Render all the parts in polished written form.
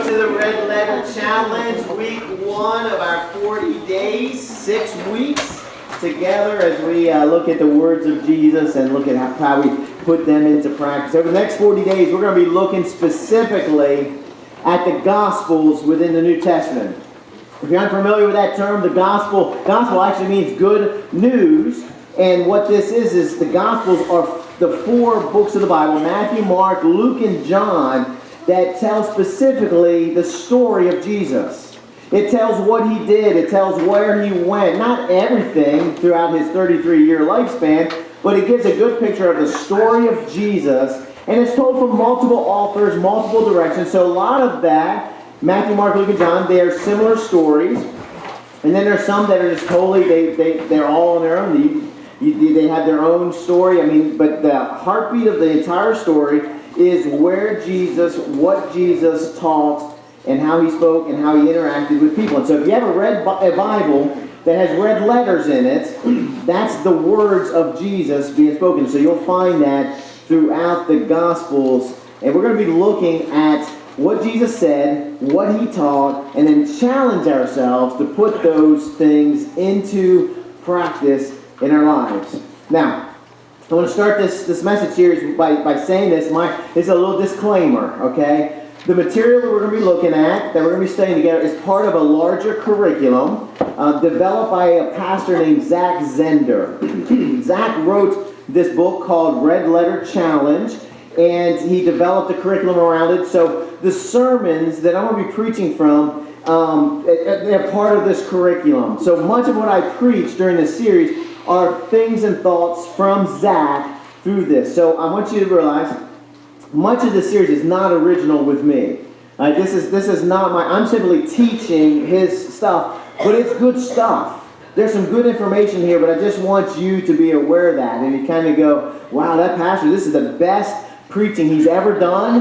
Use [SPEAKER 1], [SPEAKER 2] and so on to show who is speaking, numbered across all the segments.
[SPEAKER 1] to the Red Letter Challenge, week 1 of our 40 days, 6 weeks together as we look at the words of Jesus and look at how we put them into practice. Over the next 40 days, we're going to be looking specifically at the Gospels within the New Testament. If you're unfamiliar with that term, the gospel actually means good news. And what this is the Gospels are the 4 books of the Bible, Matthew, Mark, Luke, and John, that tell specifically the story of Jesus. It tells what he did. It tells where he went. Not everything throughout his 33-year lifespan, but it gives a good picture of the story of Jesus. And it's told from multiple authors, multiple directions. So a lot of that, Matthew, Mark, Luke, and John, they are similar stories. And then there's some that are just totally, they're all on their own. They have their own story. But the heartbeat of the entire story is what Jesus taught, and how he spoke, and how he interacted with people. And so if you ever read a Bible that has red letters in it, that's the words of Jesus being spoken. So you'll find that throughout the Gospels. And we're going to be looking at what Jesus said, what he taught, and then challenge ourselves to put those things into practice in our lives. Now, I want to start this message series by saying this. This is a little disclaimer, okay? The material that we're going to be looking at, that we're going to be studying together, is part of a larger curriculum developed by a pastor named Zach Zehnder. Zach wrote this book called Red Letter Challenge, and he developed a curriculum around it. So the sermons that I'm going to be preaching from, they're part of this curriculum. So much of what I preach during this series are things and thoughts from Zach through this. So I want you to realize, much of this series is not original with me. This is not I'm simply teaching his stuff, but it's good stuff. There's some good information here, but I just want you to be aware of that. And you kind of go, wow, that pastor, this is the best preaching he's ever done.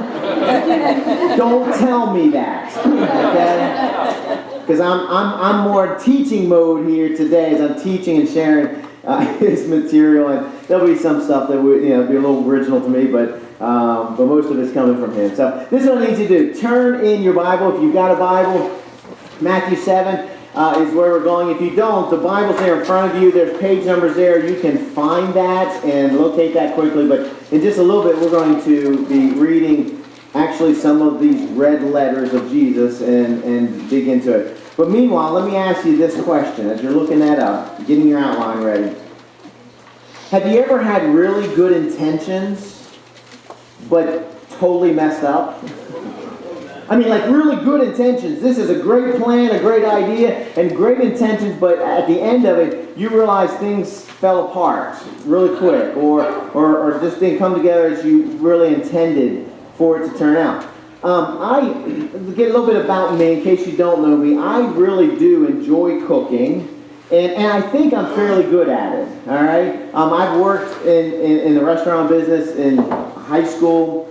[SPEAKER 1] Don't tell me that, okay? Because I'm more teaching mode here today as I'm teaching and sharing his material, and there'll be some stuff that would be a little original to me, but most of it's coming from him. So this is what I need you to do. Turn in your Bible. If you've got a Bible, Matthew 7 is where we're going. If you don't, the Bible's there in front of you. There's page numbers there. You can find that and locate that quickly, but in just a little bit we're going to be reading actually some of these red letters of Jesus and dig into it. But meanwhile, let me ask you this question as you're looking that up, getting your outline ready. Have you ever had really good intentions, but totally messed up? Like really good intentions. This is a great plan, a great idea, and great intentions, but at the end of it, you realize things fell apart really quick, or just didn't come together as you really intended for it to turn out. I get a little bit about me in case you don't know me. I really do enjoy cooking, and I think I'm fairly good at it. All right, I've worked in the restaurant business in high school,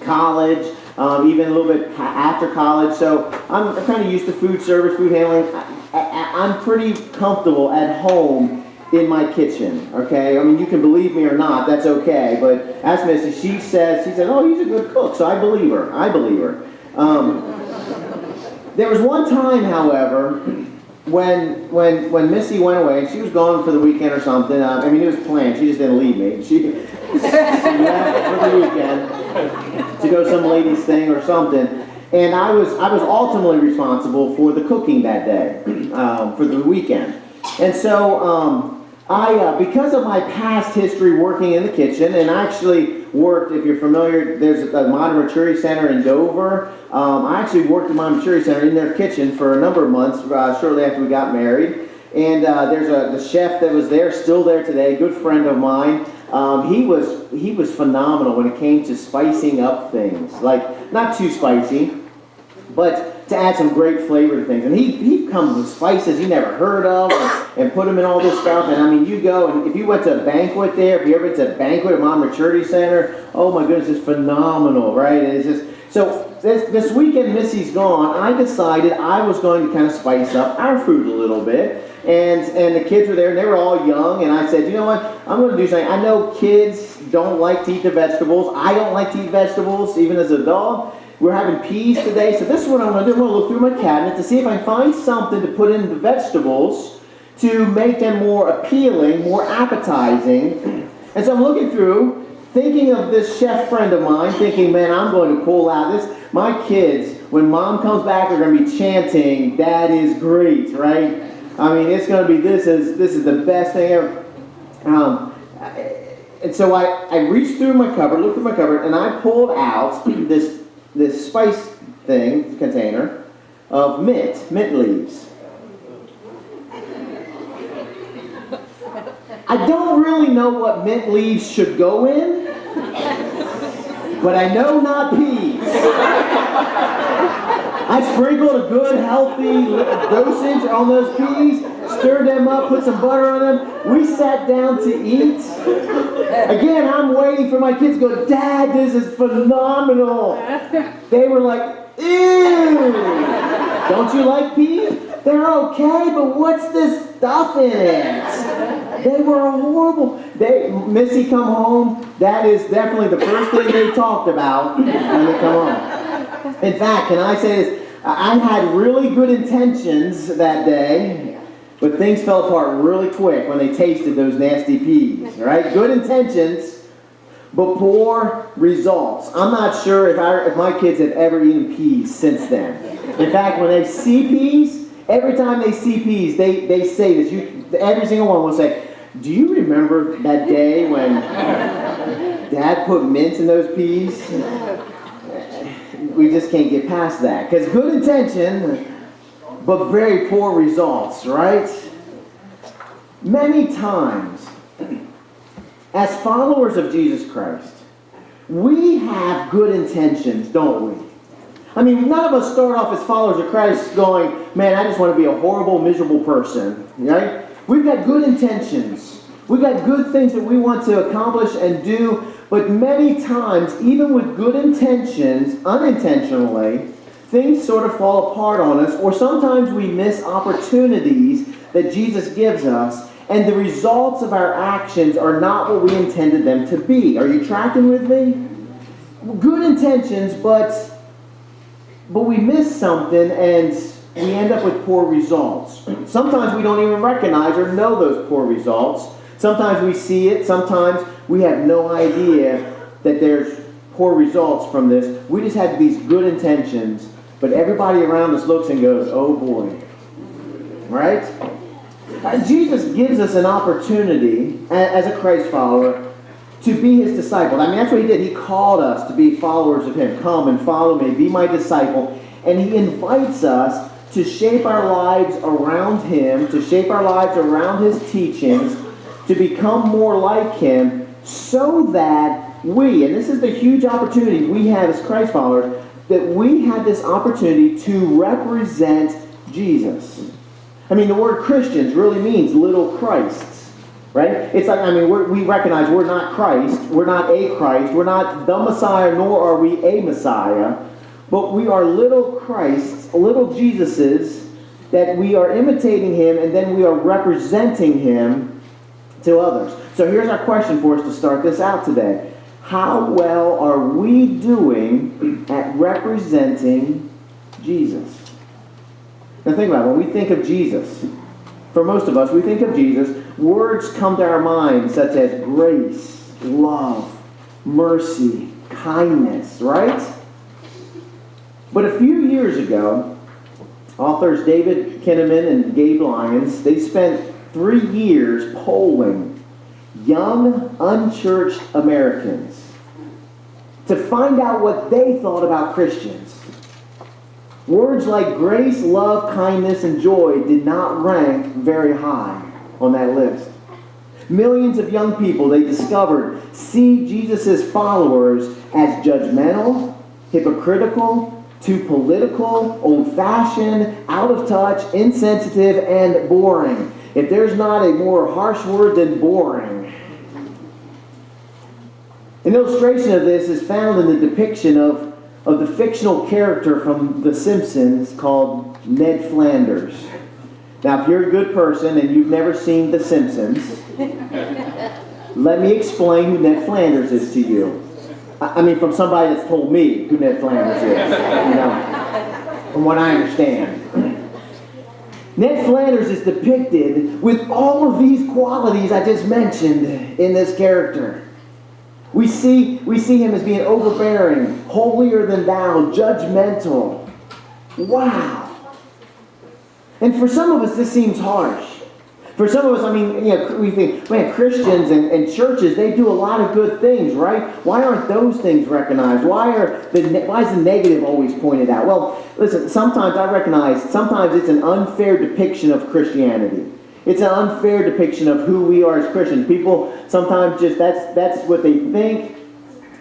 [SPEAKER 1] college, even a little bit after college. So I'm kind of used to food service, food handling. I'm pretty comfortable at home in my kitchen, okay? You can believe me or not, that's okay, but ask Missy, she said, oh, he's a good cook, so I believe her. There was one time, however, when Missy went away, she was gone for the weekend or something. It was planned, she just didn't leave me. She left for the weekend to go some lady's thing or something, and I was ultimately responsible for the cooking that day, for the weekend. And so, because of my past history working in the kitchen, and I actually worked, if you're familiar, there's a Modern Maturity Center in Dover. I actually worked at Modern Maturity Center in their kitchen for a number of months, shortly after we got married. And there's the chef that was there, still there today, a good friend of mine. He was phenomenal when it came to spicing up things. Not too spicy, but to add some great flavor to things. And he comes with spices you never heard of and put them in all this stuff. And you go, and if you went to a banquet there, if you ever went to a banquet at Modern Maturity Center, oh my goodness, it's phenomenal, right? And it's just, so this weekend Missy's gone, I decided I was going to kind of spice up our food a little bit. And the kids were there, and they were all young, and I said, you know what, I'm going to do something. I know kids don't like to eat the vegetables. I don't like to eat vegetables, even as an adult. we're having peas today, so this is what I'm going to do. I'm going to look through my cabinet to see if I can find something to put in the vegetables to make them more appealing, more appetizing. And so I'm looking through, thinking of this chef friend of mine, thinking, man, I'm going to pull out this. My kids, when mom comes back, are going to be chanting, "Dad is great," right? I mean, it's going to be, this is the best thing ever. And so I reached through my cupboard, looked through my cupboard, and I pulled out this spice container of mint leaves. I don't really know what mint leaves should go in, but I know not peas. I sprinkled a good, healthy dosage on those peas, stirred them up, put some butter on them. We sat down to eat. Again, I'm waiting for my kids to go, "Dad, this is phenomenal." They were like, "Ew! Don't you like peas?" "They're okay, but what's this stuff in it?" They were horrible. Missy come home, that is definitely the first thing they talked about when they come home. In fact, can I say this? I had really good intentions that day, but things fell apart really quick when they tasted those nasty peas, right? Good intentions, but poor results. I'm not sure if my kids have ever eaten peas since then. In fact, when they see peas, every time they see peas, they say this. Every single one will say, "Do you remember that day when Dad put mint in those peas?" We just can't get past that. Because good intention, but very poor results, right? Many times, as followers of Jesus Christ, we have good intentions, don't we? I mean, none of us start off as followers of Christ going, "Man, I just want to be a horrible, miserable person," right? We've got good intentions. We've got good things that we want to accomplish and do, but many times, even with good intentions, unintentionally, things sort of fall apart on us, or sometimes we miss opportunities that Jesus gives us, and the results of our actions are not what we intended them to be. Are you tracking with me? Good intentions, but we miss something, and we end up with poor results. Sometimes we don't even recognize or know those poor results. Sometimes we see it. Sometimes we have no idea that there's poor results from this. We just had these good intentions, but everybody around us looks and goes, "Oh boy." Right? Jesus gives us an opportunity as a Christ follower to be his disciple. I mean, that's what he did. He called us to be followers of him. "Come and follow me, be my disciple." And he invites us to shape our lives around him, to shape our lives around his teachings, to become more like him, so that we, and this is the huge opportunity we have as Christ followers, that we have this opportunity to represent Jesus. I mean, the word Christians really means little Christs, right? It's like, I mean, we recognize we're not Christ, we're not a Christ, we're not the Messiah, nor are we a Messiah, but we are little Christs, little Jesuses, that we are imitating him, and then we are representing him to others. So here's our question for us to start this out today. How well are we doing at representing Jesus? Now think about it. When we think of Jesus, for most of us, we think of Jesus, words come to our mind such as grace, love, mercy, kindness, right? But a few years ago, authors David Kinnaman and Gabe Lyons, they spent 3 years polling young, unchurched Americans to find out what they thought about Christians. Words like grace, love, kindness, and joy did not rank very high on that list. Millions of young people, they discovered, see Jesus' followers as judgmental, hypocritical, too political, old-fashioned, out of touch, insensitive, and boring. If there's not a more harsh word than boring. An illustration of this is found in the depiction of the fictional character from The Simpsons called Ned Flanders. Now, if you're a good person and you've never seen The Simpsons, let me explain who Ned Flanders is to you. I mean, from somebody that's told me who Ned Flanders is, from what I understand. Ned Flanders is depicted with all of these qualities I just mentioned in this character. We see him as being overbearing, holier than thou, judgmental. Wow. And for some of us, this seems harsh. For some of us, I mean, we think, man, Christians and churches, they do a lot of good things, right? Why aren't those things recognized? Why is the negative always pointed out? Well, listen, sometimes I recognize, sometimes it's an unfair depiction of Christianity. It's an unfair depiction of who we are as Christians. People sometimes just, that's what they think.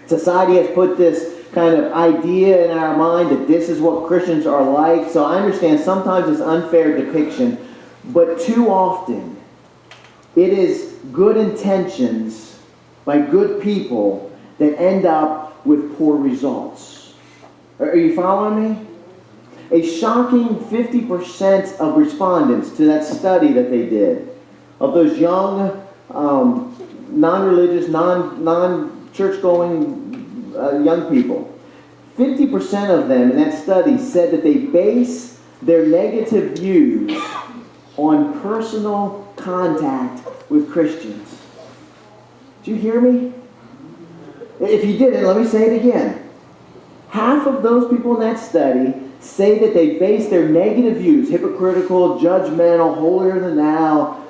[SPEAKER 1] Society has put this kind of idea in our mind that this is what Christians are like. So I understand sometimes it's unfair depiction. But too often, it is good intentions by good people that end up with poor results. Are you following me? A shocking 50% of respondents to that study that they did, of those young, non-religious, non-church-going young people, 50% of them in that study said that they base their negative views on personal contact with Christians. Did you hear me? If you didn't, let me say it again. Half of those people in that study say that they base their negative views, hypocritical, judgmental, holier than thou,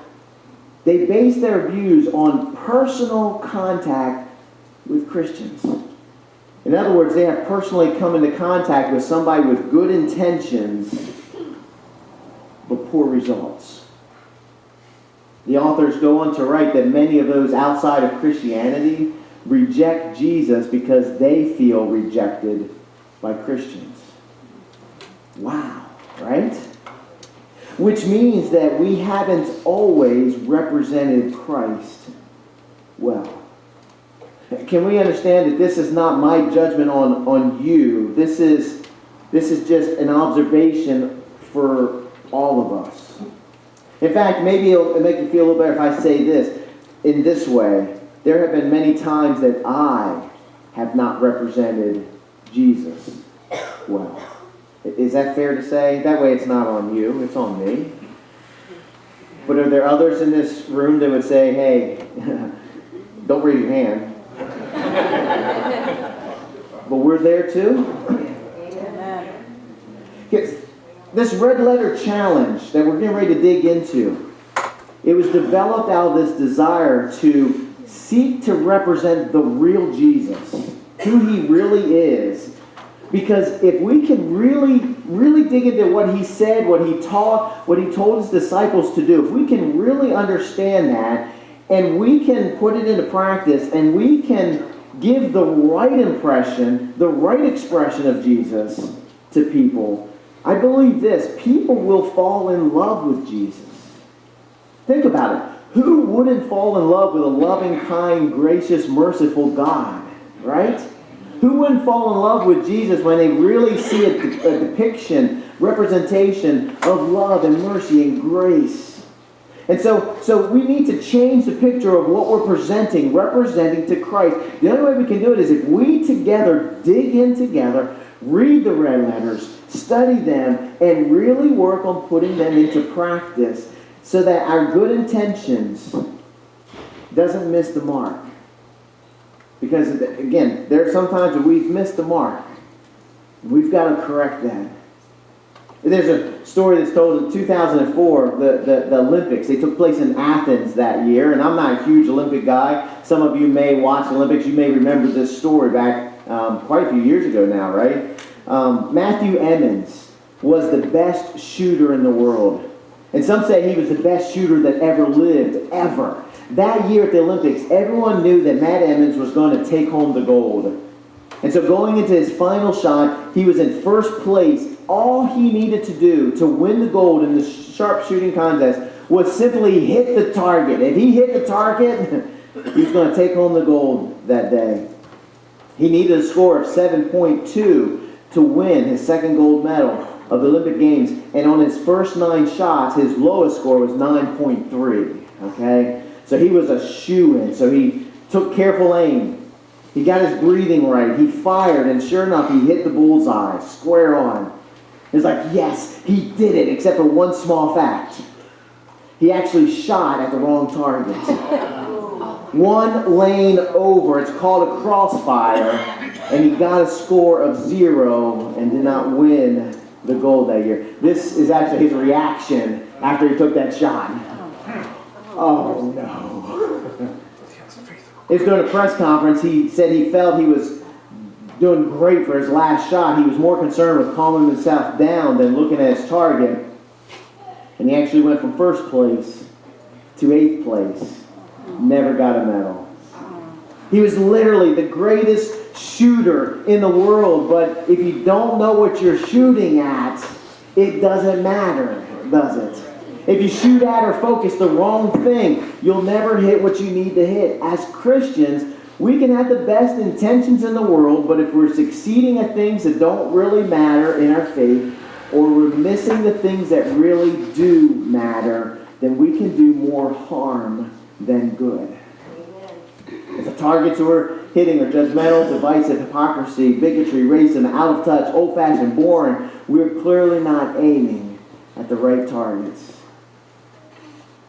[SPEAKER 1] they base their views on personal contact with Christians. In other words, they have personally come into contact with somebody with good intentions but poor results. The authors go on to write that many of those outside of Christianity reject Jesus because they feel rejected by Christians. Wow, right? Which means that we haven't always represented Christ well. Can we understand that this is not my judgment on you? This is just an observation for all of us. In fact, maybe it'll make you feel a little better if I say this in this way. There have been many times that I have not represented Jesus well. Is that fair to say? That way it's not on you, it's on me. But are there others in this room that would say, hey, don't raise your hand. But we're there too? Amen. This red letter challenge that we're getting ready to dig into, it was developed out of this desire to seek to represent the real Jesus, who he really is. Because if we can really dig into what he said, what he taught, what he told his disciples to do, if we can really understand that, and we can put it into practice, and we can give the right impression, the right expression of Jesus to people, I believe this, people will fall in love with Jesus. Think about it. Who wouldn't fall in love with a loving, kind, gracious, merciful God, right? Who wouldn't fall in love with Jesus when they really see a depiction, representation of love and mercy and grace? And so we need to change the picture of what we're representing to Christ. The only way we can do it is if we together dig in together, read the red letters, study them, and really work on putting them into practice so that our good intentions doesn't miss the mark. Because, again, there are some times that we've missed the mark. We've got to correct that. There's a story that's told in 2004, the Olympics. They took place in Athens that year, and I'm not a huge Olympic guy. Some of you may watch the Olympics. You may remember this story back quite a few years ago now, right? Matthew Emmons was the best shooter in the world. And some say he was the best shooter that ever lived, ever. That year at the Olympics, everyone knew that Matt Emmons was going to take home the gold. And so going into his final shot, he was in first place. All he needed to do to win the gold in the sharpshooting contest was simply hit the target. If he hit the target, he was going to take home the gold that day. He needed a score of 7.2 to win his second gold medal of the Olympic Games. And on his first 9 shots, his lowest score was 9.3. Okay? So he was a shoo-in. So he took careful aim. He got his breathing right. He fired, and sure enough, he hit the bullseye, square on. It's like, yes, he did it, except for one small fact. He actually shot at the wrong target. One lane over, it's called a crossfire, and he got a score of 0 and did not win the gold that year. This is actually his reaction after he took that shot. Oh no. It was during a press conference. He said he felt he was doing great for his last shot. He was more concerned with calming himself down than looking at his target. And he actually went from first place to 8th place. Never got a medal. He was literally the greatest shooter in the world, but if you don't know what you're shooting at, it doesn't matter, does it? If you shoot at or focus the wrong thing, you'll never hit what you need to hit. As Christians, we can have the best intentions in the world, but if we're succeeding at things that don't really matter in our faith, or we're missing the things that really do matter, then we can do more harm than good. If the targets we're hitting are judgmental, divisive, hypocrisy, bigotry, racism, out of touch, old-fashioned, boring, we're clearly not aiming at the right targets.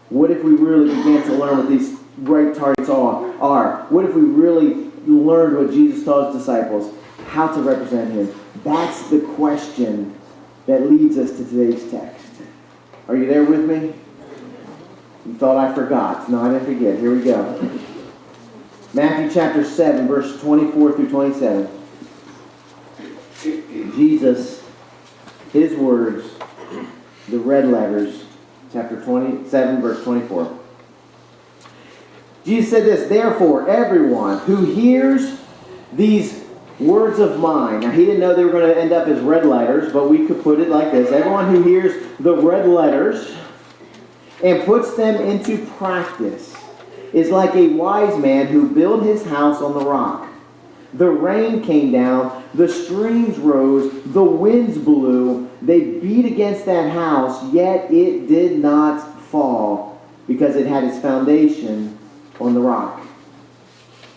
[SPEAKER 1] What if we really began to learn what these right targets are? What if we really learned what Jesus taught his disciples, how to represent him? That's the question that leads us to today's text. Are you there with me? You thought I forgot. No, I didn't forget. Here we go. Matthew chapter 7, verse 24 through 27. Jesus, his words, the red letters, chapter 27, verse 24. Jesus said this, "Therefore, everyone who hears these words of mine." Now, he didn't know they were going to end up as red letters, but we could put it like this. Everyone who hears the red letters and puts them into practice is like a wise man who built his house on the rock. The rain came down, the streams rose, the winds blew, they beat against that house, yet it did not fall, because it had its foundation on the rock.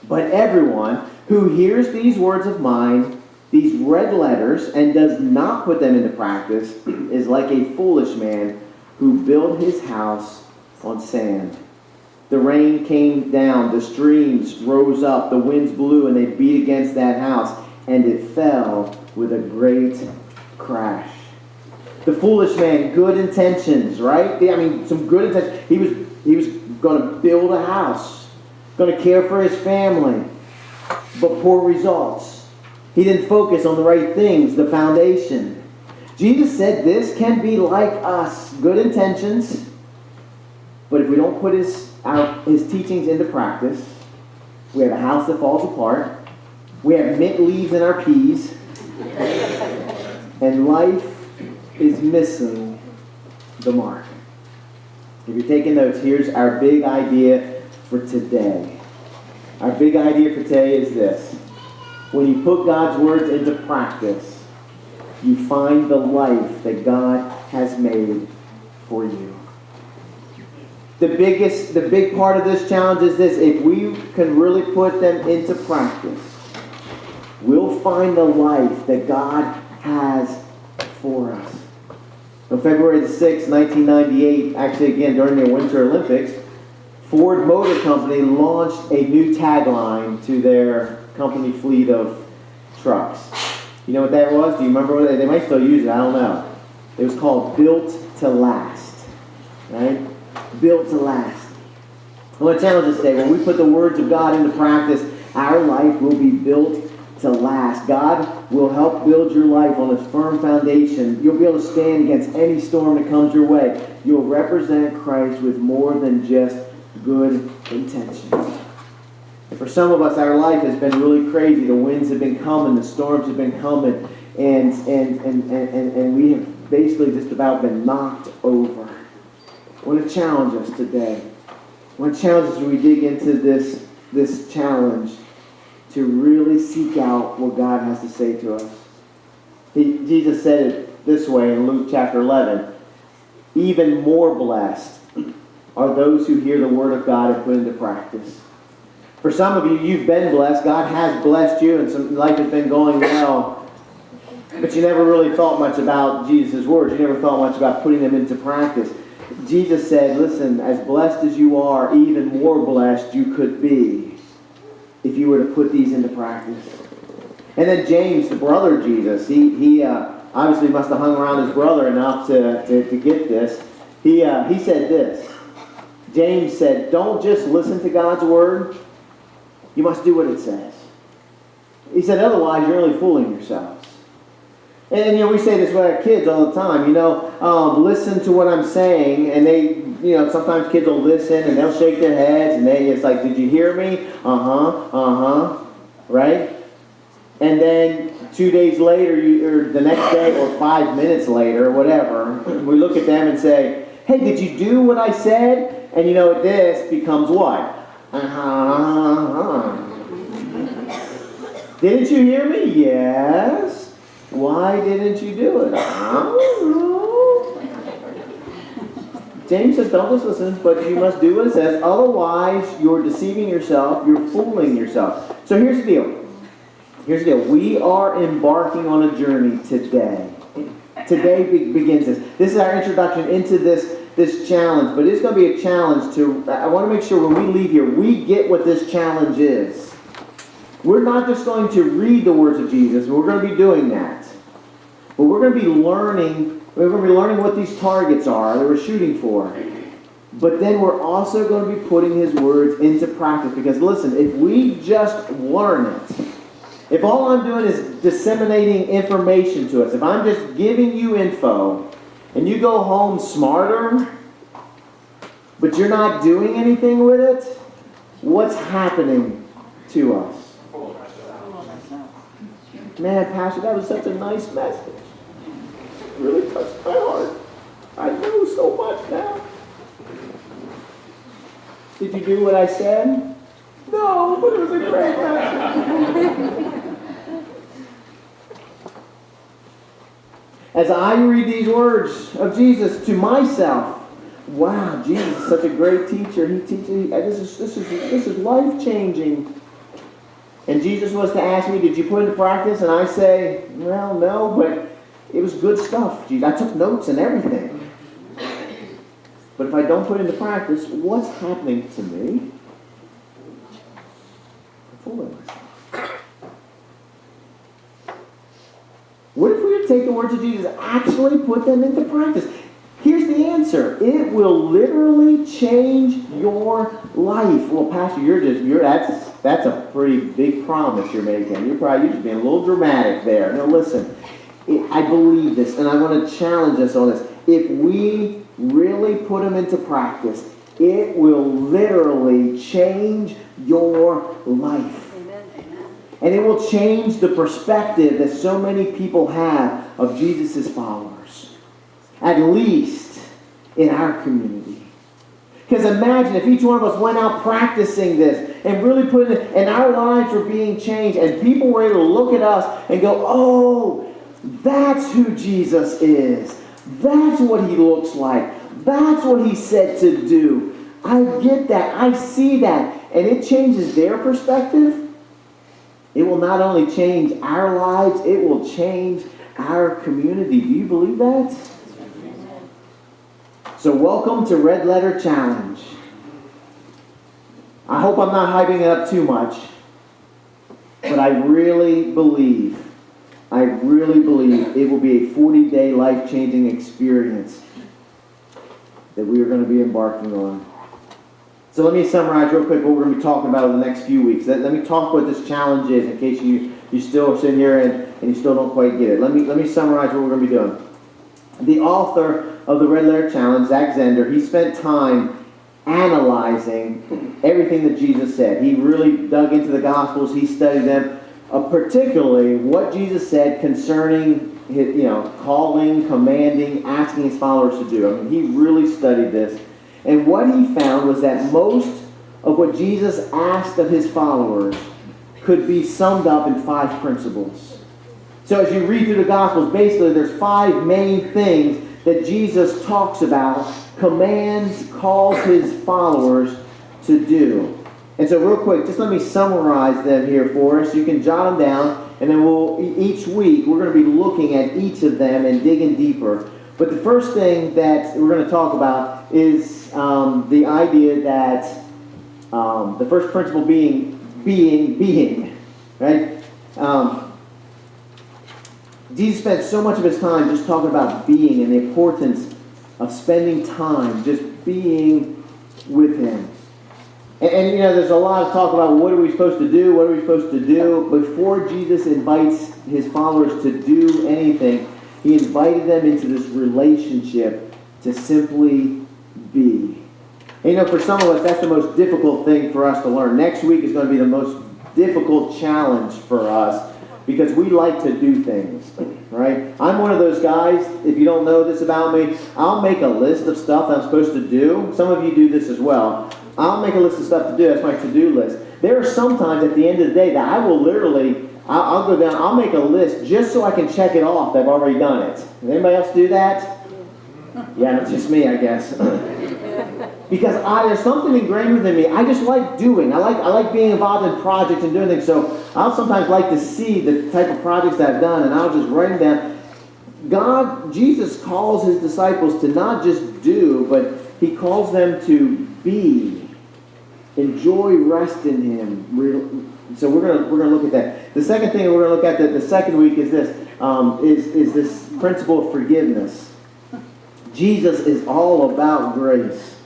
[SPEAKER 1] But everyone who hears these words of mine, these red letters, and does not put them into practice, is like a foolish man who built his house on sand. The rain came down, the streams rose up, the winds blew, and they beat against that house, and it fell with a great crash. The foolish man, good intentions, right? I mean, some good intentions. He was going to build a house, going to care for his family, but poor results. He didn't focus on the right things, the foundation. Jesus said this can be like us, good intentions, but if we don't put his teachings into practice, we have a house that falls apart, we have mint leaves in our peas, and life is missing the mark. If you're taking notes, here's our big idea for today. Our big idea for today is this. When you put God's words into practice, you find the life that God has made for you. The big part of this challenge is this. If we can really put them into practice, we'll find the life that God has for us. On February the 6th, 1998, actually again during the Winter Olympics, Ford Motor Company launched a new tagline to their company fleet of trucks. You know what that was? Do you remember what they might still use it, I don't know. It was called Built to Last. Right? Built to last. I want to challenge us today. When we put the words of God into practice, our life will be built to last. God will help build your life on a firm foundation. You'll be able to stand against any storm that comes your way. You'll represent Christ with more than just good intentions. And for some of us, our life has been really crazy. The winds have been coming, the storms have been coming, and we have basically just about been knocked over. I want to challenge us today. I want to challenge us as we dig into this challenge to really seek out what God has to say to us. Jesus said it this way in Luke chapter 11. Even more blessed are those who hear the word of God and put into practice. For some of you, you've been blessed. God has blessed you, and some life has been going well. But you never really thought much about Jesus' words. You never thought much about putting them into practice. Jesus said, listen, as blessed as you are, even more blessed you could be if you were to put these into practice. And then James, the brother of Jesus, he obviously must have hung around his brother enough to get this. He said this. James said, don't just listen to God's word. You must do what it says. He said, otherwise you're only fooling yourselves. And we say this with our kids all the time, listen to what I'm saying, and they, sometimes kids will listen and they'll shake their heads and it's like, did you hear me? Right? And then 2 days later, or the next day, or 5 minutes later, or whatever, we look at them and say, hey, did you do what I said? And this becomes what? Didn't you hear me? Yes. Why didn't you do it? James says, don't just listen, but you must do what it says. Otherwise, you're deceiving yourself. You're fooling yourself. So here's the deal. We are embarking on a journey today. Today begins this. This is our introduction into this challenge. But it's going to be a challenge I want to make sure when we leave here, we get what this challenge is. We're not just going to read the words of Jesus. We're going to be doing that. But we're going to be learning what these targets are that we're shooting for. But then we're also going to be putting his words into practice. Because listen, if we just learn it, if all I'm doing is disseminating information to us, if I'm just giving you info, and you go home smarter, but you're not doing anything with it, what's happening to us? Man, Pastor, that was such a nice message. It really touched my heart. I know so much now. Did you do what I said? No, but it was a great message. As I read these words of Jesus to myself, wow, Jesus is such a great teacher. He teaches. This is life-changing. And Jesus was to ask me, did you put it into practice? And I say, well, no, but it was good stuff. I took notes and everything. But if I don't put it into practice, what's happening to me? I'm fooling myself. What if we were to take the words of Jesus and actually put them into practice? Here's the answer. It will literally change your life. Well, Pastor, that's a pretty big promise you're making. You're just being a little dramatic there. No, listen. I believe this, and I want to challenge us on this. If we really put them into practice, it will literally change your life.
[SPEAKER 2] Amen.
[SPEAKER 1] And it will change the perspective that so many people have of Jesus' followers. At least in our community. Because imagine if each one of us went out practicing this and really put it in, and our lives were being changed, and people were able to look at us and go, oh, that's who Jesus is. That's what he looks like. That's what he said to do. I get that. I see that. And it changes their perspective. It will not only change our lives, it will change our community. Do you believe that? So welcome to Red Letter Challenge. I hope I'm not hyping it up too much, but I really believe it will be a 40-day life-changing experience that we are going to be embarking on. So let me summarize real quick what we're going to be talking about in the next few weeks. Let me talk what this challenge is in case you still are sitting here and you still don't quite get it. Let me summarize what we're going to be doing. The author of the Red Letter Challenge, Zach Zehnder, he spent time analyzing everything that Jesus said. He really dug into the Gospels. He studied them, particularly what Jesus said concerning his, calling, commanding, asking his followers to do. I mean, he really studied this. And what he found was that most of what Jesus asked of his followers could be summed up in 5 principles. So as you read through the Gospels, basically there's 5 main things that Jesus talks about, commands, calls his followers to do. And so real quick, just let me summarize them here for us. You can jot them down, and then each week we're going to be looking at each of them and digging deeper. But the first thing that we're going to talk about is the idea that the first principle being, right? Jesus spent so much of his time just talking about being and the importance of spending time just being with him. And there's a lot of talk about what are we supposed to do, what are we supposed to do. Before Jesus invites his followers to do anything, he invited them into this relationship to simply be. And for some of us, that's the most difficult thing for us to learn. Next week is going to be the most difficult challenge for us because we like to do things, right? I'm one of those guys, if you don't know this about me, I'll make a list of stuff I'm supposed to do. Some of you do this as well. I'll make a list of stuff to do. That's my to-do list. There are some times at the end of the day that I will literally, I'll go down, I'll make a list just so I can check it off that I've already done it. Does anybody else do that? Yeah, it's just me, I guess. Because there's something ingrained within me. I just like doing. I like being involved in projects and doing things. So I'll sometimes like to see the type of projects that I've done, and I'll just write them down. Jesus calls his disciples to not just do, but he calls them to be. Enjoy rest in him. So we're gonna look at that. The second thing we're gonna look at the second week is this is this principle of forgiveness. Jesus is all about grace,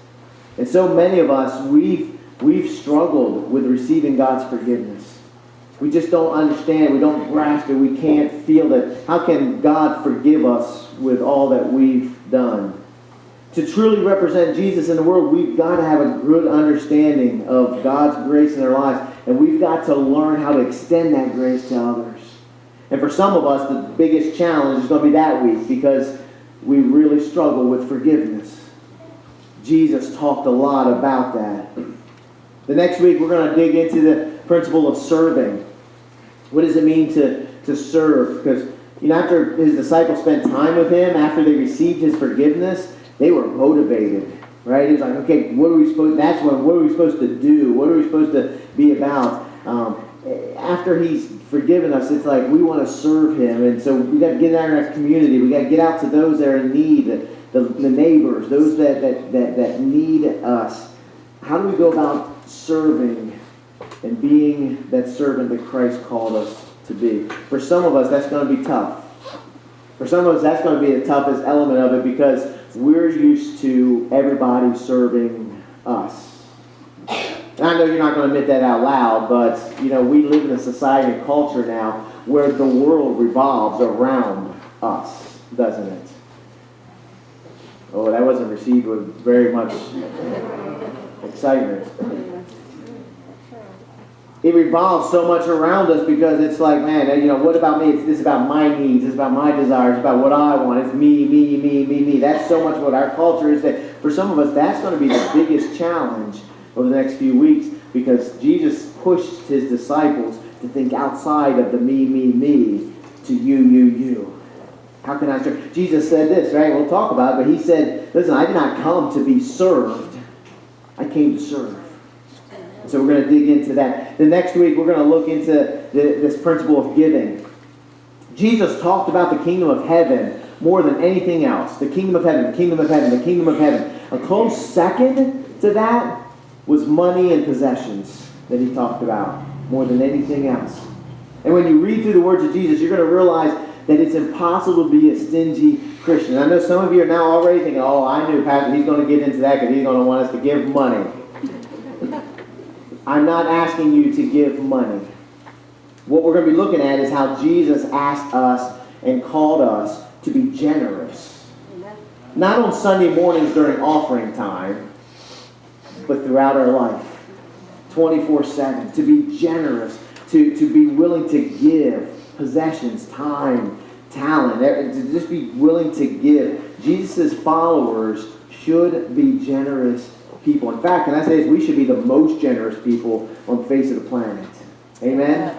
[SPEAKER 1] and so many of us we've struggled with receiving God's forgiveness. We just don't understand. We don't grasp it. We can't feel it. How can God forgive us with all that we've done? To truly represent Jesus in the world, we've got to have a good understanding of God's grace in our lives. And we've got to learn how to extend that grace to others. And for some of us, the biggest challenge is going to be that week because we really struggle with forgiveness. Jesus talked a lot about that. The next week, we're going to dig into the principle of serving. What does it mean to serve? Because after his disciples spent time with him, after they received his forgiveness, they were motivated, right? He was like, okay, what are we supposed to do? What are we supposed to be about? After he's forgiven us, it's like we want to serve him. And so we got to get out in our community. We got to get out to those that are in need, the neighbors, those that need us. How do we go about serving and being that servant that Christ called us to be? For some of us, that's going to be tough. For some of us, that's going to be the toughest element of it because we're used to everybody serving us. And I know you're not going to admit that out loud, but we live in a society and culture now where the world revolves around us, doesn't it? Oh, that wasn't received with very much excitement. It revolves so much around us because it's like, man, what about me? It's about my needs. It's about my desires. It's about what I want. It's me. That's so much what our culture is. That for some of us, that's going to be the biggest challenge over the next few weeks because Jesus pushed his disciples to think outside of the me, to you. How can I serve? Jesus said this, right? We'll talk about it, but he said, listen, I did not come to be served. I came to serve. So we're going to dig into that. The next week, we're going to look into this principle of giving. Jesus talked about the kingdom of heaven more than anything else. The kingdom of heaven, the kingdom of heaven, the kingdom of heaven. A close second to that was money and possessions that he talked about more than anything else. And when you read through the words of Jesus, you're going to realize that it's impossible to be a stingy Christian. I know some of you are now already thinking, oh, I knew Pastor, he's going to get into that because he's going to want us to give money. I'm not asking you to give money. What we're going to be looking at is how Jesus asked us and called us to be generous. Not on Sunday mornings during offering time, but throughout our life. 24/7. To be generous. To be willing to give possessions, time, talent. To just be willing to give. Jesus' followers should be generous people. In fact, can I say this? We should be the most generous people on the face of the planet. Amen?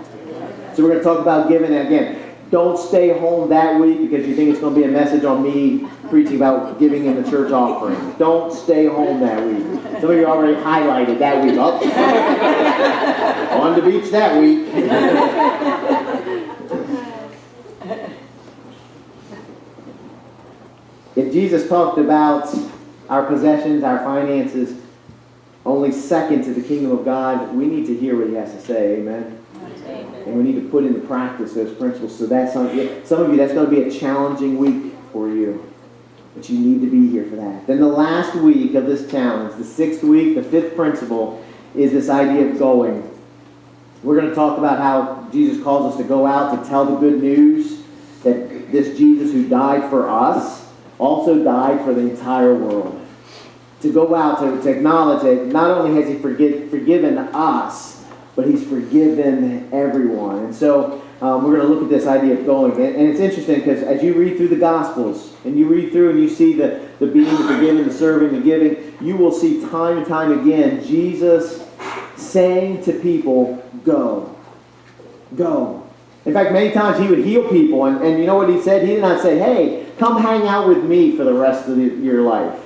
[SPEAKER 1] So we're going to talk about giving again. Don't stay home that week because you think it's going to be a message on me preaching about giving in the church offering. Don't stay home that week. Some of you already highlighted that week. Oh, on the beach that week. If Jesus talked about our possessions, our finances, only second to the kingdom of God, we need to hear what he has to say. Amen? And we need to put into practice those principles. So that's some of you, that's going to be a challenging week for you. But you need to be here for that. Then the last week of this challenge, the 6th week, the 5th principle, is this idea of going. We're going to talk about how Jesus calls us to go out to tell the good news that this Jesus who died for us also died for the entire world. To go out to acknowledge that not only has he forgiven us, but he's forgiven everyone. And so we're going to look at this idea of going. And it's interesting because as you read through the Gospels, and you read through and you see the being, the forgiving, the serving, the giving, you will see time and time again Jesus saying to people, go. Go. In fact, many times he would heal people. And you know what he said? He did not say, hey, come hang out with me for the rest of your life.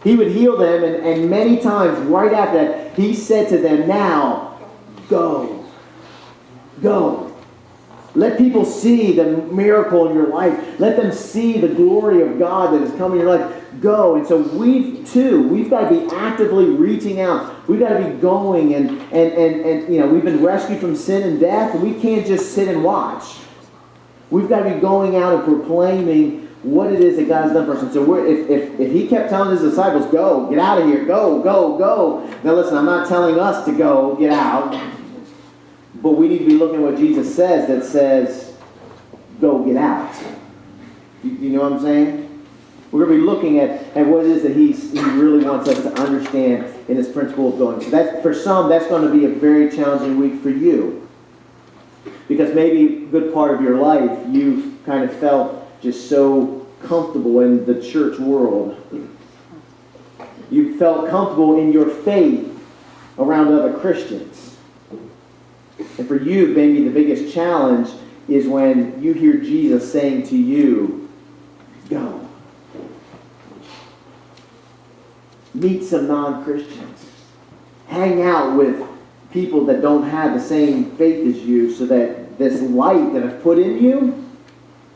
[SPEAKER 1] He would heal them, and many times right after that, he said to them, now, go. Go. Let people see the miracle in your life. Let them see the glory of God that has come in your life. Go. And so we've got to be actively reaching out. We've got to be going, and you know, we've been rescued from sin and death, and we can't just sit and watch. We've got to be going out and proclaiming what it is that God has done for us. And so if he kept telling his disciples, go, get out of here, go, go, go. Now listen, I'm not telling us to go, get out. But we need to be looking at what Jesus says that says, go, get out. You know what I'm saying? We're going to be looking at what it is that he really wants us to understand in this principle of going. So for some, that's going to be a very challenging week for you. Because maybe a good part of your life, you've kind of felt just so comfortable in the church world. You felt comfortable in your faith around other Christians. And for you, maybe the biggest challenge is when you hear Jesus saying to you, go. Meet some non-Christians. Hang out with people that don't have the same faith as you so that this light that I've put in you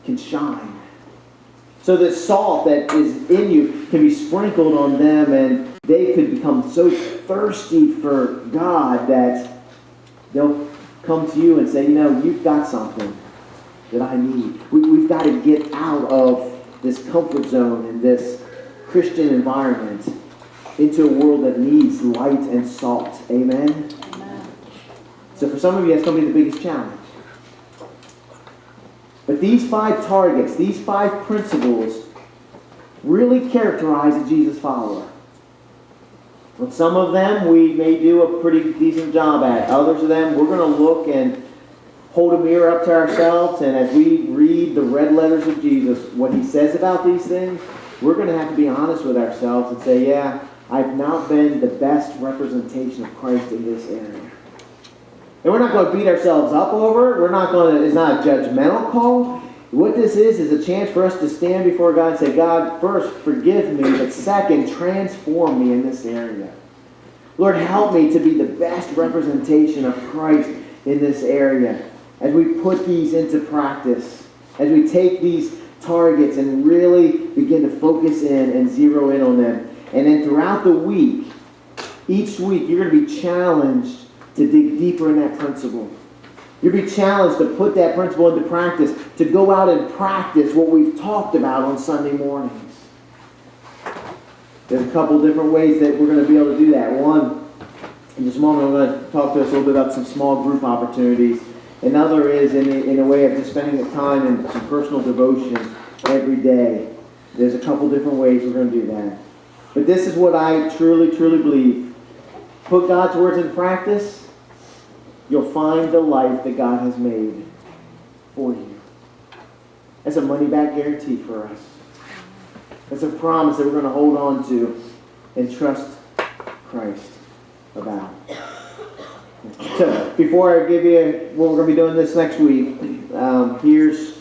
[SPEAKER 1] can shine. So the salt that is in you can be sprinkled on them, and they could become so thirsty for God that they'll come to you and say, you know, you've got something that I need. We've got to get out of this comfort zone and this Christian environment into a world that needs light and salt. Amen? Amen. So for some of you, that's going to be the biggest challenge. But these 5 targets, these 5 principles, really characterize a Jesus follower. With some of them, we may do a pretty decent job at. Others of them, we're going to look and hold a mirror up to ourselves, and as we read the red letters of Jesus, what he says about these things, we're going to have to be honest with ourselves and say, yeah, I've not been the best representation of Christ in this area. And we're not going to beat ourselves up over it. It's not a judgmental call. What this is a chance for us to stand before God and say, God, first, forgive me, but second, transform me in this area. Lord, help me to be the best representation of Christ in this area. As we put these into practice, as we take these targets and really begin to focus in and zero in on them. And then throughout the week, each week, you're going to be challenged to dig deeper in that principle. You'll be challenged to put that principle into practice, to go out and practice what we've talked about on Sunday mornings. There's a couple different ways that we're going to be able to do that. One, in just a moment, I'm going to talk to us a little bit about some small group opportunities. Another is in a way of just spending the time in some personal devotion every day. There's a couple different ways we're going to do that. But this is what I truly, truly believe. Put God's words in practice, you'll find the life that God has made for you. That's a money-back guarantee for us. That's a promise that we're going to hold on to and trust Christ about. So, before I give you what we're going to be doing this next week, here's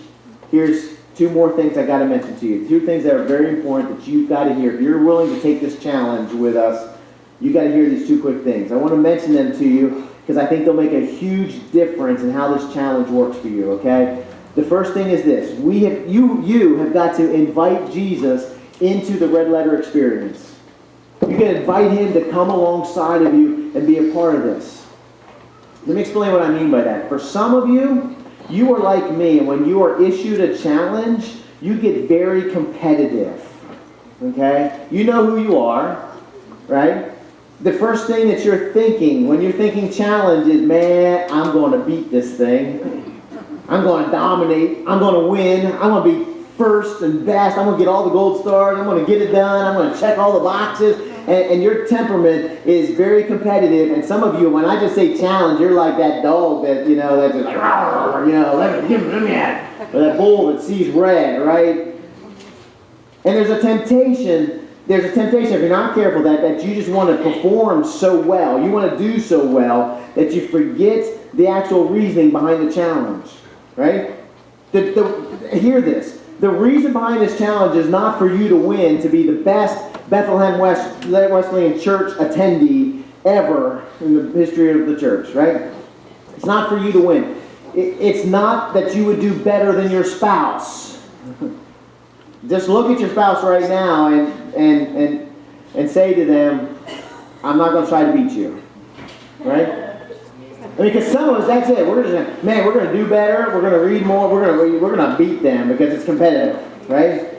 [SPEAKER 1] here's two more things I got to mention to you. Two things that are very important that you've got to hear. If you're willing to take this challenge with us, you got to hear these two quick things. I want to mention them to you because I think they'll make a huge difference in how this challenge works for you, okay? The first thing is this. You have got to invite Jesus into the red letter experience. You can invite him to come alongside of you and be a part of this. Let me explain what I mean by that. For some of you, you are like me, and when you are issued a challenge, you get very competitive. Okay? You know who you are, right? The first thing that you're thinking when you're thinking challenge is, man, I'm going to beat this thing. I'm going to dominate. I'm going to win. I'm going to be first and best. I'm going to get all the gold stars. I'm going to get it done. I'm going to check all the boxes. And your temperament is very competitive. And some of you, when I just say challenge, you're like that dog that, that's just like, let me at it. Or that bull that sees red, right? And there's a temptation if you're not careful that you just want to perform so well. You want to do so well that you forget the actual reasoning behind the challenge, right? Hear this. The reason behind this challenge is not for you to win, to be the best Bethlehem Wesleyan Church attendee ever in the history of the church, right? It's not for you to win. It's not that you would do better than your spouse. Just look at your spouse right now and say to them, I'm not going to try to beat you, right? I mean, because some of us, that's it. We're going to do better. We're going to read more. We're going to beat them because it's competitive, right?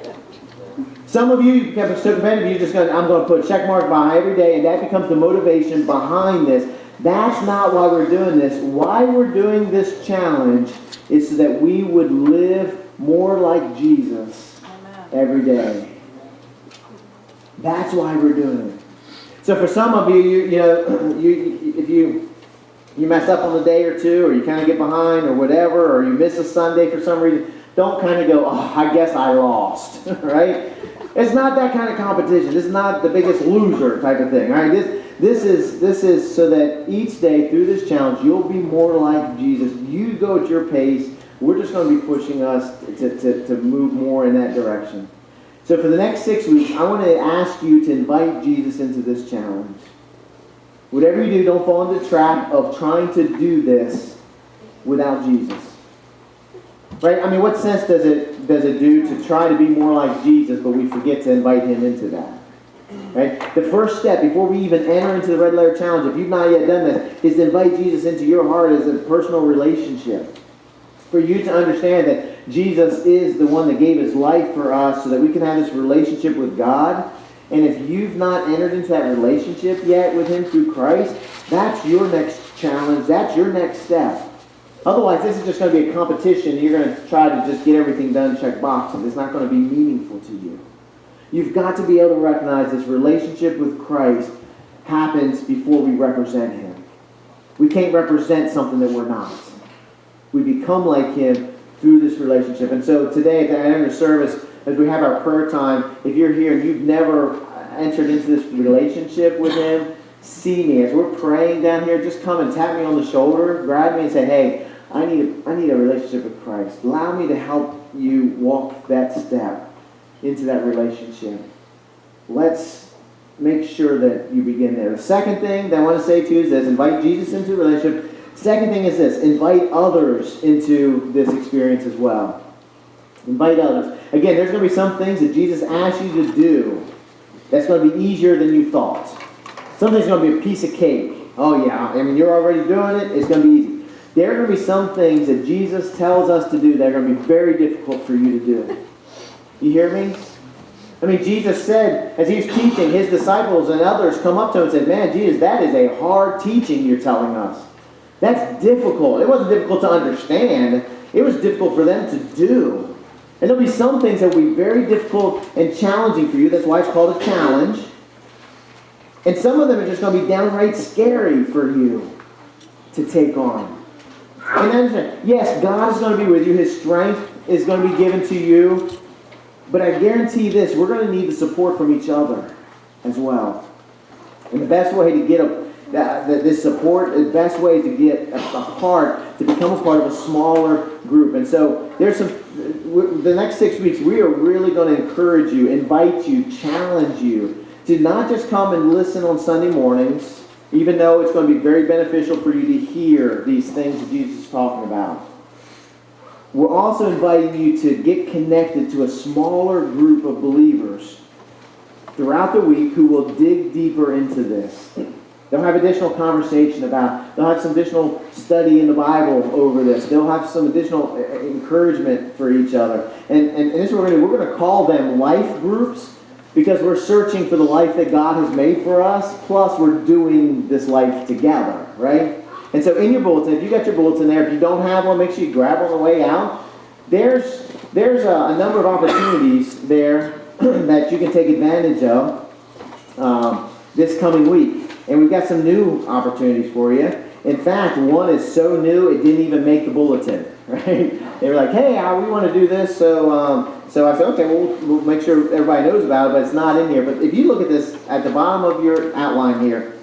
[SPEAKER 1] Some of you become so competitive, I'm going to put a check mark by every day, and that becomes the motivation behind this. That's not why we're doing this. Why we're doing this challenge is so that we would live more like Jesus every day. That's why we're doing it. So for some of you, if you mess up on the day or two, or you kind of get behind or whatever, or you miss a Sunday for some reason, don't kind of go, I guess I lost, right? It's not that kind of competition. This is not the biggest loser type of thing, all right? This is so that each day through this challenge, you'll be more like Jesus. You go at your pace. We're just going to be pushing us to move more in that direction. So for the next 6 weeks, I want to ask you to invite Jesus into this challenge. Whatever you do, don't fall into the trap of trying to do this without Jesus. Right? I mean, what sense does it do to try to be more like Jesus, but we forget to invite him into that? Right? The first step, before we even enter into the Red Letter Challenge, if you've not yet done this, is to invite Jesus into your heart as a personal relationship. For you to understand that Jesus is the one that gave his life for us so that we can have this relationship with God. And if you've not entered into that relationship yet with him through Christ, that's your next challenge. That's your next step. Otherwise, this is just going to be a competition. You're going to try to just get everything done, check boxes. It's not going to be meaningful to you. You've got to be able to recognize this relationship with Christ happens before we represent him. We can't represent something that we're not. We become like him through this relationship. And so today, at the end of the service, as we have our prayer time, if you're here and you've never entered into this relationship with him, see me. As we're praying down here, just come and tap me on the shoulder, grab me and say, hey, I need a relationship with Christ. Allow me to help you walk that step into that relationship. Let's make sure that you begin there. The second thing that I want to say to you is this: invite Jesus into a relationship. Second thing is this: invite others into this experience as well. Invite others. Again, there's going to be some things that Jesus asks you to do that's going to be easier than you thought. Something's going to be a piece of cake. Oh yeah, I mean, you're already doing it. It's going to be easy. There are going to be some things that Jesus tells us to do that are going to be very difficult for you to do. You hear me? I mean, Jesus said, as he was teaching, his disciples and others come up to him and said, man, Jesus, that is a hard teaching you're telling us. That's difficult. It wasn't difficult to understand. It was difficult for them to do. And there'll be some things that will be very difficult and challenging for you. That's why it's called a challenge. And some of them are just going to be downright scary for you to take on. And understand, yes, God is going to be with you. His strength is going to be given to you. But I guarantee this, we're going to need the support from each other as well. And the best way to this support, the best way to get to become a part of a smaller group. And so there's the next 6 weeks, we are really going to encourage you, invite you, challenge you to not just come and listen on Sunday mornings, even though it's going to be very beneficial for you to hear these things that Jesus is talking about. We're also inviting you to get connected to a smaller group of believers throughout the week who will dig deeper into this. They'll have additional conversation they'll have some additional study in the Bible over this. They'll have some additional encouragement for each other. And this is what we're going to call them life groups, because we're searching for the life that God has made for us, plus we're doing this life together, right? And so in your bulletin, if you got your bulletin there, if you don't have one, make sure you grab on the way out. There's a number of opportunities there that you can take advantage of this coming week. And we've got some new opportunities for you. In fact, one is so new it didn't even make the bulletin, right? They were like, hey, we want to do this. So I said, okay, we'll make sure everybody knows about it, but it's not in here. But if you look at this at the bottom of your outline here,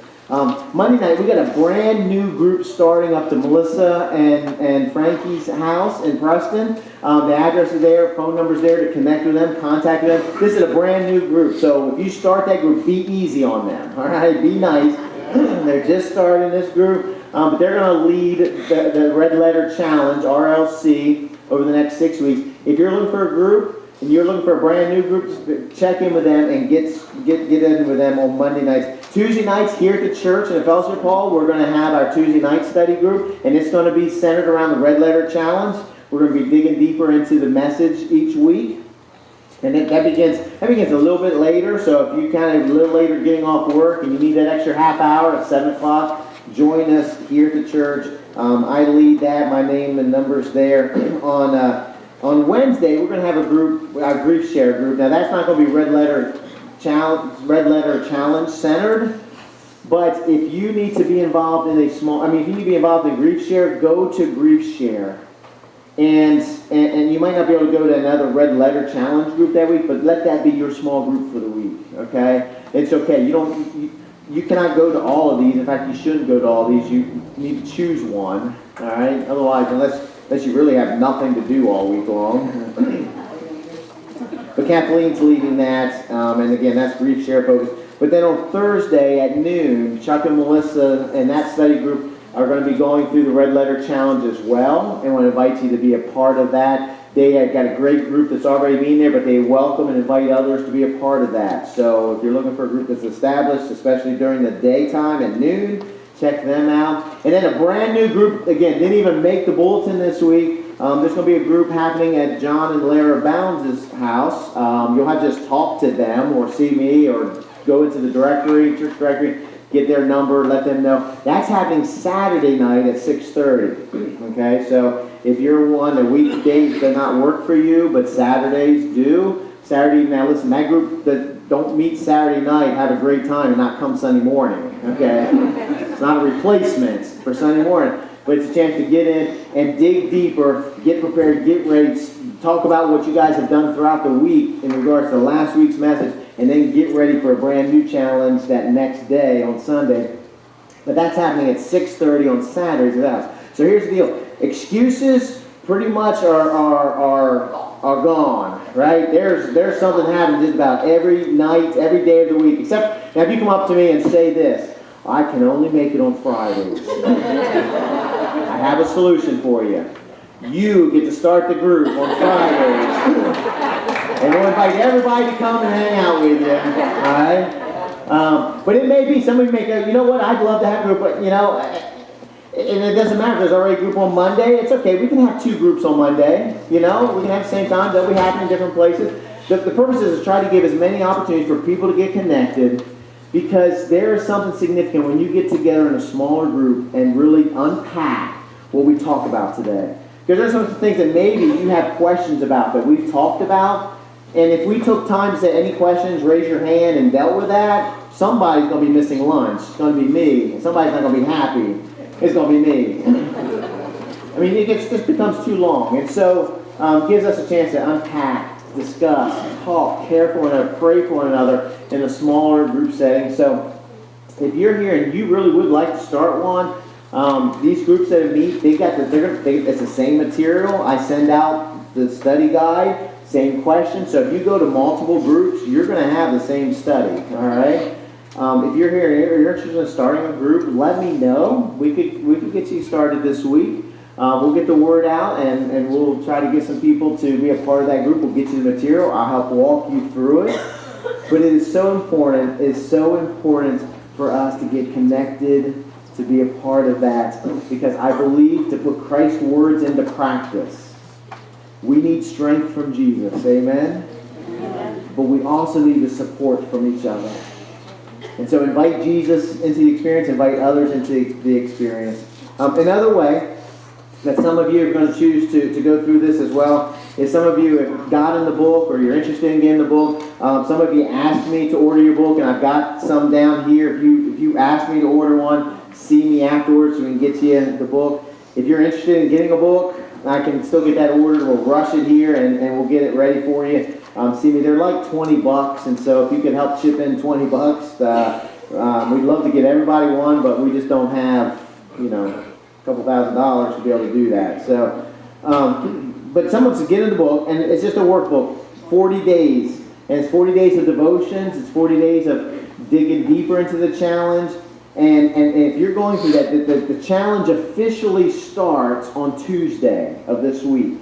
[SPEAKER 1] Monday night, we got a brand new group starting up to Melissa and Frankie's house in Preston. The address is there, phone number's there to connect with them, contact them. This is a brand new group, so if you start that group, be easy on them, all right? Be nice. They're just starting this group, but they're going to lead the Red Letter Challenge, RLC, over the next 6 weeks. If you're looking for a group, and you're looking for a brand new group, check in with them and get in with them on Monday nights. Tuesday nights here at the church in the Fellowship Hall, we're going to have our Tuesday night study group, and it's going to be centered around the Red Letter Challenge. We're going to be digging deeper into the message each week. And that begins a little bit later, so if you kind of a little later getting off work and you need that extra half hour at 7 o'clock, join us here at the church. I lead that. My name and number's there. On Wednesday, we're going to have a group, our Grief Share group. Now, that's not going to be Red Letter Challenge centered, but if you need to be involved in if you need to be involved in Grief Share, go to Grief Share. And you might not be able to go to another Red Letter Challenge group that week, but let that be your small group for the week, okay? It's okay. You cannot go to all of these. In fact, you shouldn't go to all these. You need to choose one, all right? Otherwise, unless you really have nothing to do all week long. But Kathleen's leading that, and again, that's Grief Share focus. But then on Thursday at noon, Chuck and Melissa and that study group are going to be going through the Red Letter Challenge as well, and want to invite you to be a part of that. They have got a great group that's already been there, but they welcome and invite others to be a part of that. So if you're looking for a group that's established, especially during the daytime at noon, check them out. And then a brand new group, again, didn't even make the bulletin this week. There's going to be a group happening at John and Lara Bounds' house. You'll have to just talk to them or see me or go into the directory, church directory, get their number, let them know. That's happening Saturday night at 6:30. Okay, so if you're one, the weekdays do not work for you, but Saturdays do. Now listen, that group that don't meet Saturday night have a great time and not come Sunday morning. Okay, it's not a replacement for Sunday morning, but it's a chance to get in and dig deeper, get prepared, get ready, talk about what you guys have done throughout the week in regards to last week's message, and then get ready for a brand new challenge that next day on Sunday. But that's happening at 6:30 on Saturdays at us. So here's the deal. Excuses pretty much are gone, right? There's something happening just about every night, every day of the week. Except, now if you come up to me and say this, I can only make it on Fridays. I have a solution for you. You get to start the group on Fridays. And we'll invite everybody to come and hang out with you, all right? But it may be, somebody may go, you know what, I'd love to have a group, but, and it doesn't matter if there's already a group on Monday. It's okay. We can have 2 groups on Monday. We can have the same time. They'll be happening in different places. The purpose is to try to give as many opportunities for people to get connected, because there is something significant when you get together in a smaller group and really unpack what we talk about today. Because there's some things that maybe you have questions about that we've talked about, and if we took time to say any questions, raise your hand and dealt with that, somebody's going to be missing lunch. It's going to be me. Somebody's not going to be happy. It's going to be me. I mean, it just becomes too long. And so it gives us a chance to unpack, discuss, talk, care for one another, pray for one another in a smaller group setting. So if you're here and you really would like to start one, these groups that meet, it's the same material. I send out the study guide, same question. So if you go to multiple groups, you're going to have the same study. All right. If you're here and you're interested in starting a group, let me know. We could get you started this week. We'll get the word out, and we'll try to get some people to be a part of that group. We'll get you the material. I'll help walk you through it. But it is so important. It's so important for us to get connected, to be a part of that, because I believe to put Christ's words into practice, we need strength from Jesus. Amen? Amen. But we also need the support from each other. And so invite Jesus into the experience, invite others into the experience. Another way that some of you are going to choose to go through this as well is some of you have gotten the book or you're interested in getting the book. Some of you asked me to order your book, and I've got some down here. If you ask me to order one, see me afterwards so we can get you the book. If you're interested in getting a book, I can still get that ordered. We'll rush it here and we'll get it ready for you. See me, they're like $20, and so if you could help chip in $20, we'd love to get everybody one, but we just don't have, a couple $1,000 to be able to do that. So, but someone should get in the book, and it's just a workbook, 40 days, and it's 40 days of devotions. It's 40 days of digging deeper into the challenge. And if you're going through that, the challenge officially starts on Tuesday of this week.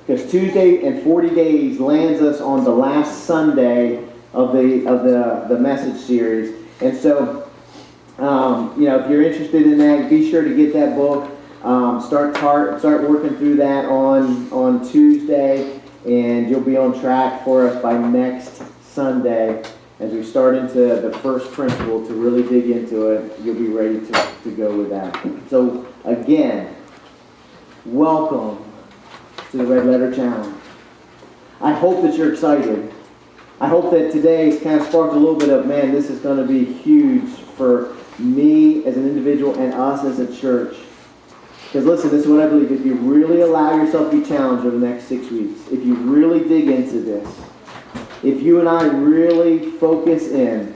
[SPEAKER 1] Because Tuesday and 40 days lands us on the last Sunday of the message series. And so, if you're interested in that, be sure to get that book. Start working through that on Tuesday, and you'll be on track for us by next Sunday. As we start into the first principle to really dig into it, you'll be ready to go with that. So again, welcome to the Red Letter Challenge. I hope that you're excited. I hope that today kind of sparked a little bit of, man, this is going to be huge for me as an individual and us as a church. Because listen, this is what I believe. If you really allow yourself to be challenged over the next 6 weeks, if you really dig into this, if you and I really focus in,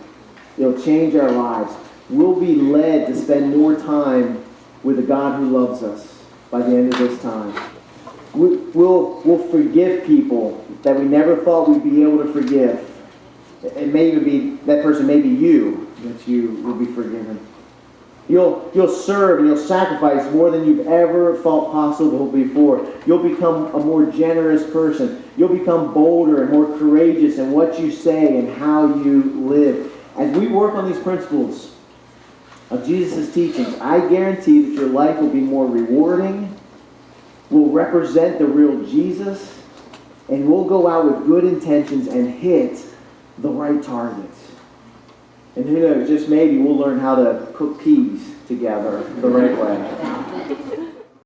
[SPEAKER 1] it'll change our lives. We'll be led to spend more time with the God who loves us by the end of this time. We'll forgive people that we never thought we'd be able to forgive. It may even be, that person may be you, that you will be forgiven. You'll serve and you'll sacrifice more than you've ever thought possible before. You'll become a more generous person. You'll become bolder and more courageous in what you say and how you live. As we work on these principles of Jesus' teachings, I guarantee that your life will be more rewarding, will represent the real Jesus, and we'll go out with good intentions and hit the right targets. And who knows, just maybe we'll learn how to cook peas together the right way.